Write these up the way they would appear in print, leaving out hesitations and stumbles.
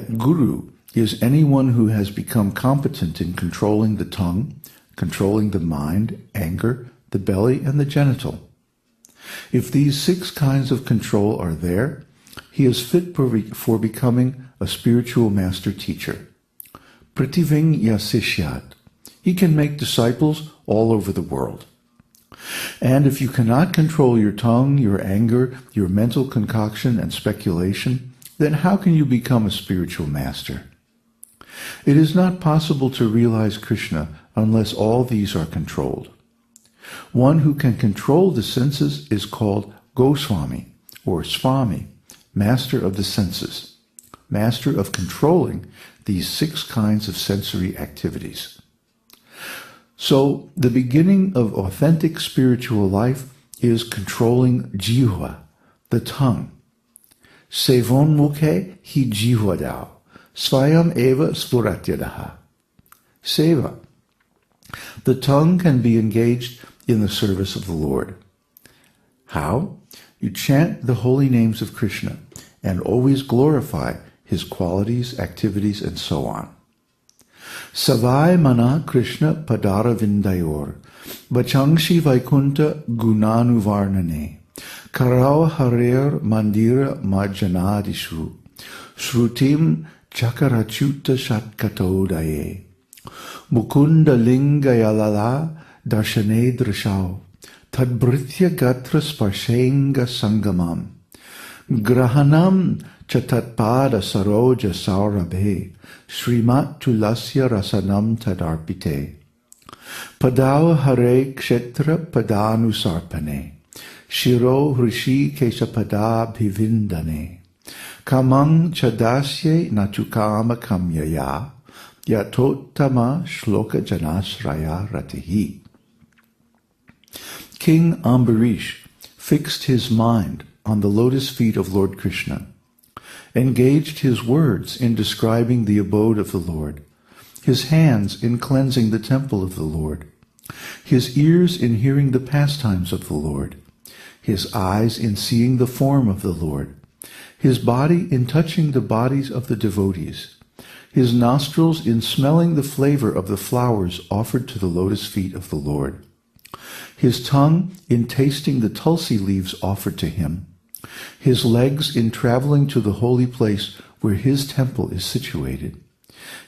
that guru is anyone who has become competent in controlling the tongue, controlling the mind, anger, the belly, and the genital. If these 6 kinds of control are there, he is fit for becoming a spiritual master teacher. Prtiving yasishyat. He can make disciples all over the world. And if you cannot control your tongue, your anger, your mental concoction and speculation, then how can you become a spiritual master? It is not possible to realize Kṛṣṇa unless all these are controlled. One who can control the senses is called Goswami or Swami, master of the senses, master of controlling these 6 kinds of sensory activities. So the beginning of authentic spiritual life is controlling jihva, the tongue. Sevon mukhe hi jihvadao, svayam eva svuratyadaha. Seva. The tongue can be engaged in the service of the Lord. How? You chant the holy names of Kṛṣṇa and always glorify his qualities, activities, and so on. Savai mana Kṛṣṇa padara vindayor, vachangshi vaikunta gunanuvarnane, karau harer mandira majanadishu, shrutim chakarachuta shatkatodaye, mukunda lingayalala darshane drashau, tadbritya gatra sparshenga sangamam, grahanam chatatpada saroja saurabhe, Srimat tulasya rasanam tadarpite. Padao hare kshetra padanu sarpane. Shiro hrishi kesapada bhivindane. Kamang chadasye nachukama kamyaya. Yatottama shloka janasraya ratihi. King Ambarish fixed his mind on the lotus feet of Lord Kṛṣṇa, engaged his words in describing the abode of the Lord, his hands in cleansing the temple of the Lord, his ears in hearing the pastimes of the Lord, his eyes in seeing the form of the Lord, his body in touching the bodies of the devotees, his nostrils in smelling the flavor of the flowers offered to the lotus feet of the Lord, his tongue in tasting the tulsi leaves offered to him, his legs in traveling to the holy place where his temple is situated,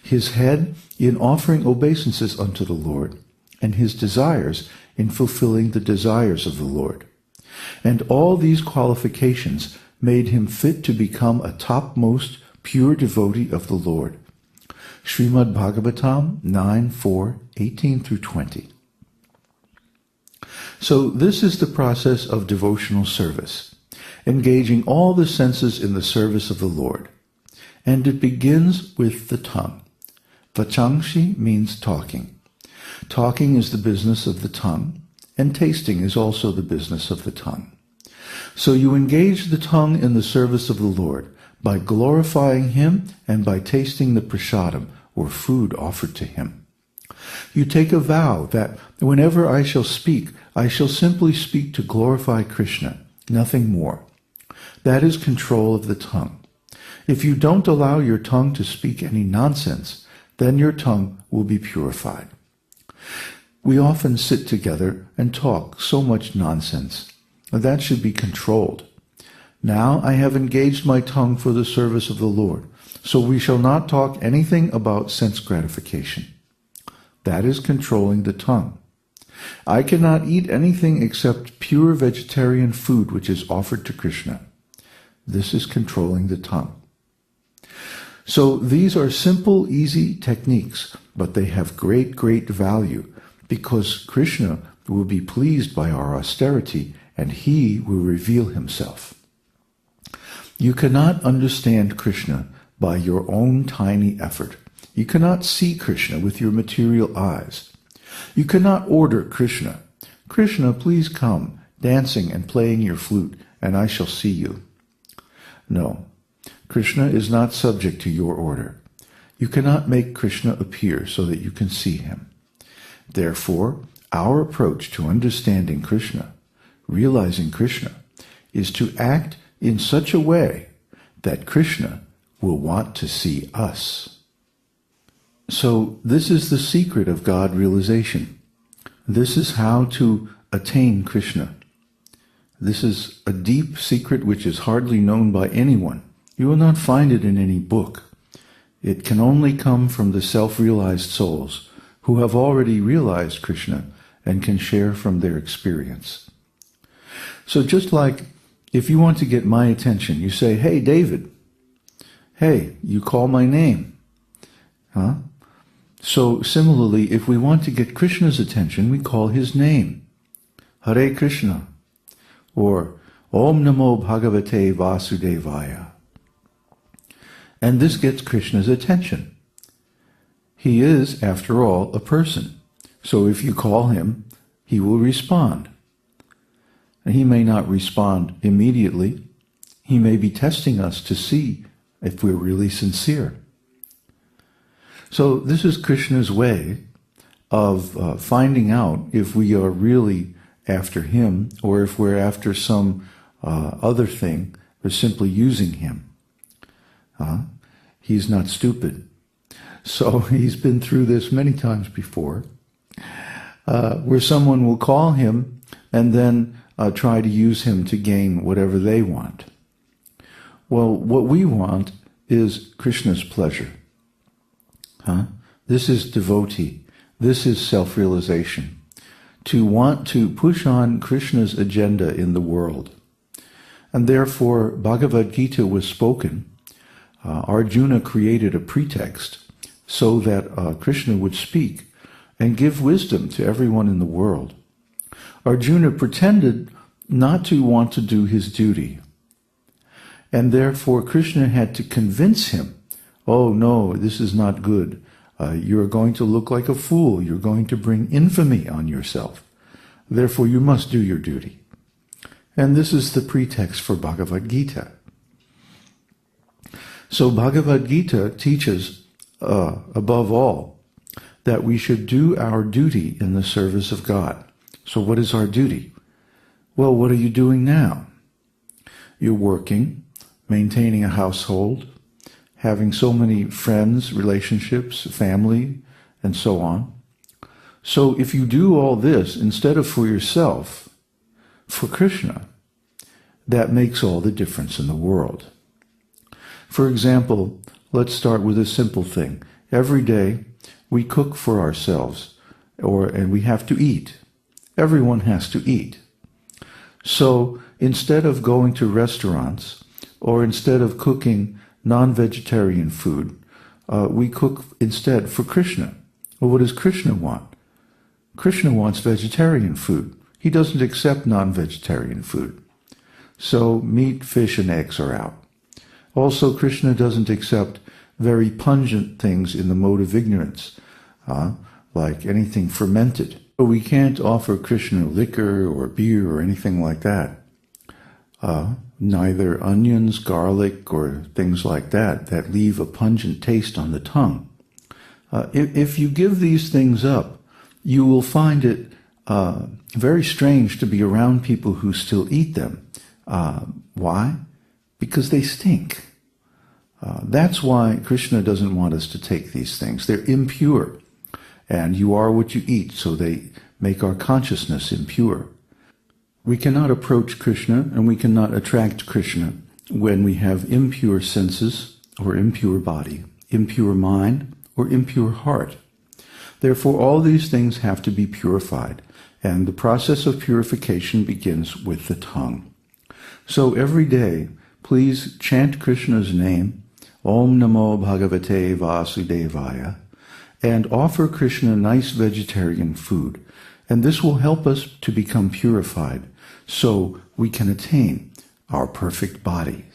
his head in offering obeisances unto the Lord, and his desires in fulfilling the desires of the Lord. And all these qualifications made him fit to become a topmost pure devotee of the Lord. Srimad Bhagavatam 9:4, 18 through 20. So this is the process of devotional service, engaging all the senses in the service of the Lord. And it begins with the tongue. Vachangshi means talking. Talking is the business of the tongue, and tasting is also the business of the tongue. So you engage the tongue in the service of the Lord by glorifying him and by tasting the prasadam, or food offered to him. You take a vow that whenever I shall speak, I shall simply speak to glorify Kṛṣṇa, nothing more. That is control of the tongue. If you don't allow your tongue to speak any nonsense, then your tongue will be purified. We often sit together and talk so much nonsense. That should be controlled. Now I have engaged my tongue for the service of the Lord, so we shall not talk anything about sense gratification. That is controlling the tongue. I cannot eat anything except pure vegetarian food which is offered to Kṛṣṇa. This is controlling the tongue. So these are simple, easy techniques, but they have great, great value, because Kṛṣṇa will be pleased by our austerity and he will reveal himself. You cannot understand Kṛṣṇa by your own tiny effort. You cannot see Kṛṣṇa with your material eyes. You cannot order Kṛṣṇa, Kṛṣṇa, please come, dancing and playing your flute, and I shall see you. No, Kṛṣṇa is not subject to your order. You cannot make Kṛṣṇa appear so that you can see him. Therefore, our approach to understanding Kṛṣṇa, realizing Kṛṣṇa, is to act in such a way that Kṛṣṇa will want to see us. So this is the secret of God realization. This is how to attain Kṛṣṇa. This is a deep secret which is hardly known by anyone. You will not find it in any book. It can only come from the self-realized souls who have already realized Kṛṣṇa and can share from their experience. So just like if you want to get my attention, you say, "Hey, David." Hey, you call my name. Huh? So similarly, if we want to get Krishna's attention, we call his name. Hare Krishna. Or Om Namo Bhagavate Vasudevaya. And this gets Krishna's attention. He is, after all, a person. So if you call him, he will respond. And he may not respond immediately. He may be testing us to see if we're really sincere. So this is Krishna's way of finding out if we are really after him or if we're after some other thing or simply using him. He's not stupid. So he's been through this many times before, where someone will call him and then try to use him to gain whatever they want. Well, what we want is Krishna's pleasure. This is devotee. This is self-realization. To want to push on Krishna's agenda in the world. And therefore, Bhagavad-gita was spoken. Arjuna created a pretext so that Krishna would speak and give wisdom to everyone in the world. Arjuna pretended not to want to do his duty. And therefore, Krishna had to convince him, "Oh no, this is not good. You're going to look like a fool. You're going to bring infamy on yourself. Therefore, you must do your duty." And this is the pretext for Bhagavad-gita. So Bhagavad-gita teaches, above all, that we should do our duty in the service of God. So what is our duty? Well, what are you doing now? You're working, maintaining a household, having so many friends, relationships, family, and so on. So if you do all this instead of for yourself, for Kṛṣṇa, that makes all the difference in the world. For example, let's start with a simple thing. Every day we cook for ourselves, and we have to eat. Everyone has to eat. So instead of going to restaurants, or instead of cooking non-vegetarian food, we cook instead for Kṛṣṇa. Well, what does Kṛṣṇa want? Kṛṣṇa wants vegetarian food. He doesn't accept non-vegetarian food. So meat, fish, and eggs are out. Also, Kṛṣṇa doesn't accept very pungent things in the mode of ignorance, like anything fermented. So we can't offer Kṛṣṇa liquor or beer or anything like that. Neither onions, garlic, or things like that leave a pungent taste on the tongue. If you give these things up, you will find it very strange to be around people who still eat them. Why? Because they stink. That's why Kṛṣṇa doesn't want us to take these things. They're impure. And you are what you eat, so they make our consciousness impure. We cannot approach Kṛṣṇa and we cannot attract Kṛṣṇa when we have impure senses or impure body, impure mind or impure heart. Therefore, all these things have to be purified, and the process of purification begins with the tongue. So every day, please chant Kṛṣṇa's name, Om Namo Bhagavate Vasudevaya, and offer Kṛṣṇa nice vegetarian food. And this will help us to become purified, so we can attain our perfect bodies.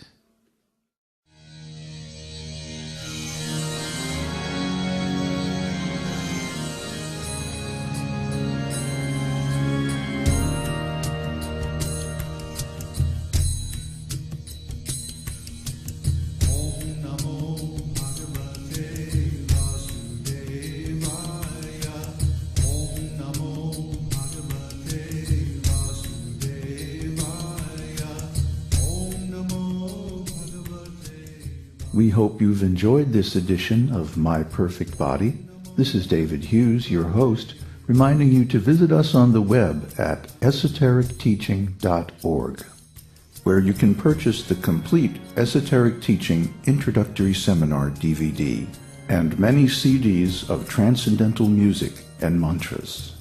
Namo We hope you've enjoyed this edition of My Perfect Body. This is David Hughes, your host, reminding you to visit us on the web at esotericteaching.org, where you can purchase the complete Esoteric Teaching Introductory Seminar DVD and many CDs of transcendental music and mantras.